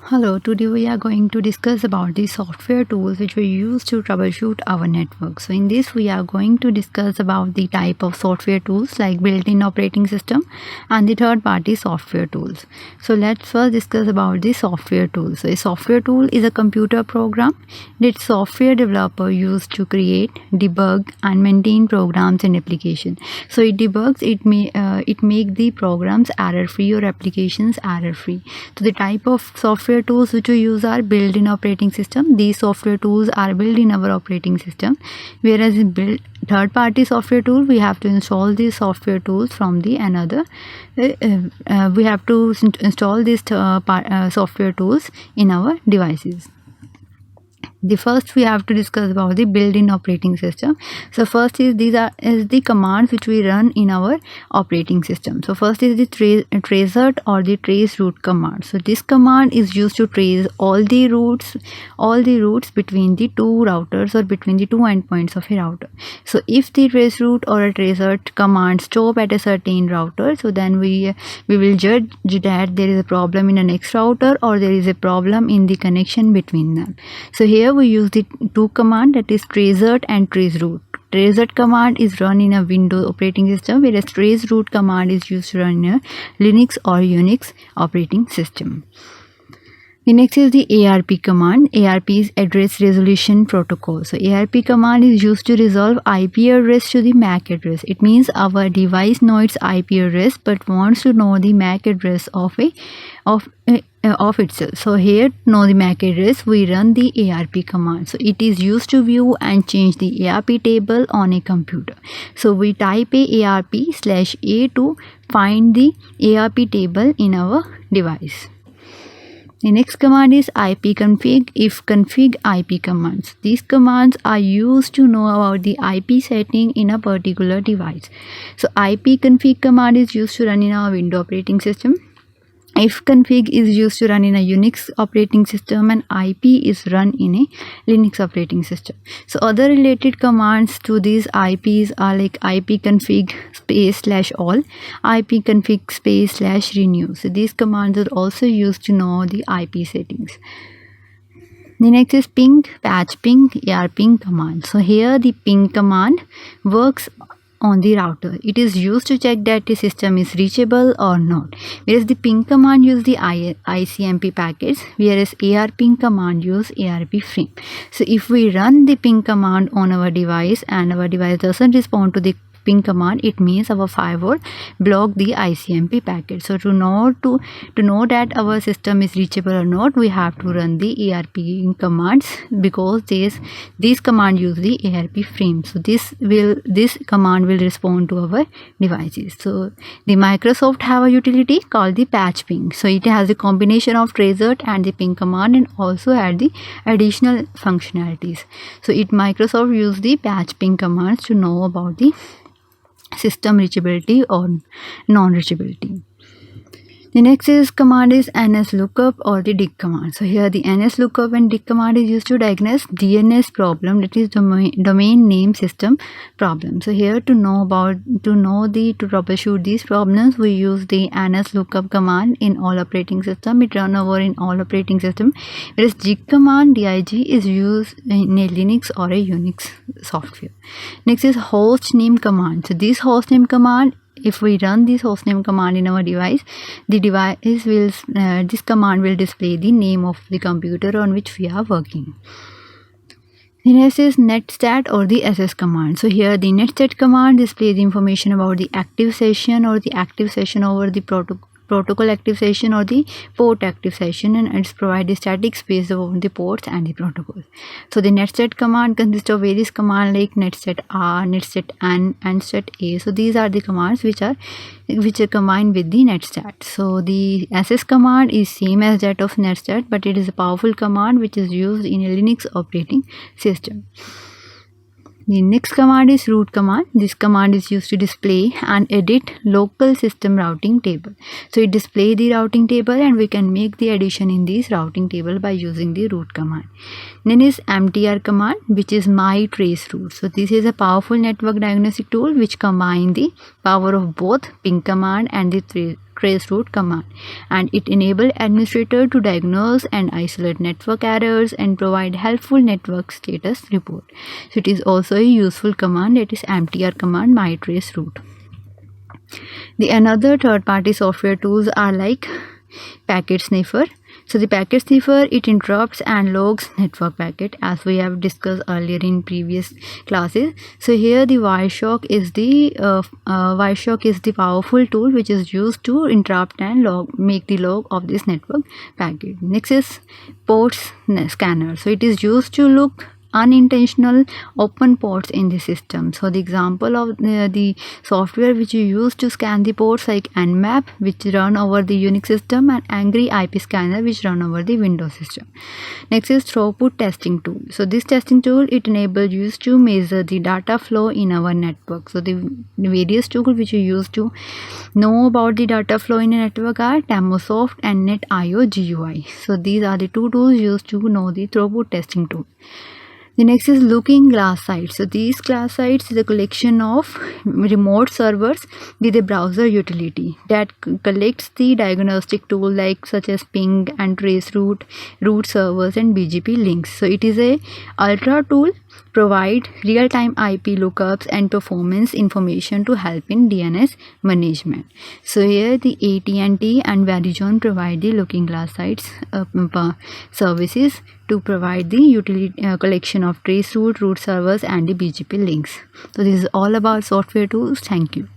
Hello, today we are going to discuss about the software tools which we use to troubleshoot our network. So in this we are going to discuss about the type of software tools like built-in operating system and the third-party software tools. So let's first discuss about the software tools. So a software tool is a computer program that software developer use to create, debug and maintain programs and applications. So it debugs, it make the programs error-free or applications error-free. So the type of software tools which we use are built-in operating system. These software tools are built in our operating system, whereas in third-party software tool we have to install these software tools from the another. We have to install these software tools in our devices. The first we have to discuss about the built-in operating system. So first is the commands which we run in our operating system. So first is the traceroute or the traceroute command. So this command is used to trace all the routes between the two routers or between the two endpoints of a router. So if the traceroute or a traceroute command stop at a certain router, so then we will judge that there is a problem in the next router or there is a problem in the connection between them. So here we use the two command, that is traceroute and traceroute. Traceroute command is run in a Windows operating system, whereas traceroute command is used to run in a Linux or Unix operating system. The next is the ARP command. ARP is address resolution protocol. So ARP command is used to resolve IP address to the MAC address. It means our device knows its IP address but wants to know the MAC address of itself. So here to know the MAC address we run the ARP command. So it is used to view and change the ARP table on a computer. So we type a ARP/A to find the ARP table in our device. The next command is ipconfig, ifconfig, IP commands. These commands are used to know about the IP setting in a particular device. So ipconfig command is used to run in our Windows operating system. Ifconfig is used to run in a Unix operating system, and IP is run in a Linux operating system. So other related commands to these IPs are like ipconfig /all, ipconfig /renew. So these commands are also used to know the IP settings. The next is ping, patch ping, ARPing command. So here the ping command works on the router. It is used to check that the system is reachable or not. Whereas the ping command use the ICMP packets, whereas ARPing command use ARP frame. So if we run the ping command on our device and our device doesn't respond to the ping command, it means our firewall block the ICMP packet. So to know that our system is reachable or not, we have to run the ARP commands, because these command use the ARP frame. So this command will respond to our devices. So the Microsoft have a utility called the patch ping. So it has a combination of traceroute and the ping command, and also add the additional functionalities. So Microsoft use the patch ping commands to know about the system reachability or non-reachability. The next command is nslookup or the dig command. So here the nslookup and dig command is used to diagnose DNS problem, that is domain name system problem. So here to troubleshoot these problems, we use the nslookup command in all operating system. It run over in all operating system. Whereas dig command, DIG, is used in a Linux or a Unix software. Next is hostname command. So this hostname command, if we run this hostname command in our device, this command will display the name of the computer on which we are working. The next is netstat or the ss command. So here the netstat command displays information about the active session or the active session over the protocol active session or the port active session, and it's provide the static space over the ports and the protocols. So the netstat command consists of various commands like netstat r, netstat n, and netstat a. So these are the commands which are combined with the netstat. So the ss command is same as that of netstat, but it is a powerful command which is used in a Linux operating system. The next command is root command. This command is used to display and edit local system routing table. So it displays the routing table, and we can make the addition in this routing table by using the root command. Then is mtr command, which is my trace route. So this is a powerful network diagnostic tool which combines the power of both ping command and the traceroute command, and it enables administrator to diagnose and isolate network errors and provide helpful network status report. So it is also a useful command, that is mtr command, my traceroute. The another third-party software tools are like packet sniffer. So the packet sniffer, it interrupts and logs network packet, as we have discussed earlier in previous classes. So here the Wireshark is the powerful tool which is used to interrupt and make the log of this network packet. Next is ports scanner. So it is used to look unintentional open ports in the system. So the example of the software which you use to scan the ports like Nmap, which run over the Unix system, and Angry IP Scanner, which run over the Windows system. Next is throughput testing tool. So this testing tool, it enables you to measure the data flow in our network. So the various tools which you use to know about the data flow in a network are Tamosoft and NetIO GUI. So these are the two tools used to know the throughput testing tool. The next is looking glass sites. So these glass sites is a collection of remote servers with a browser utility that collects the diagnostic tool like such as ping and traceroute, root servers, and BGP links. So it is a ultra tool, provide real-time IP lookups and performance information to help in DNS management. So here the AT&T and Verizon provide the looking glass sites services to provide the utility collection of traceroute, root servers, and the BGP links. So this is all about software tools. Thank you.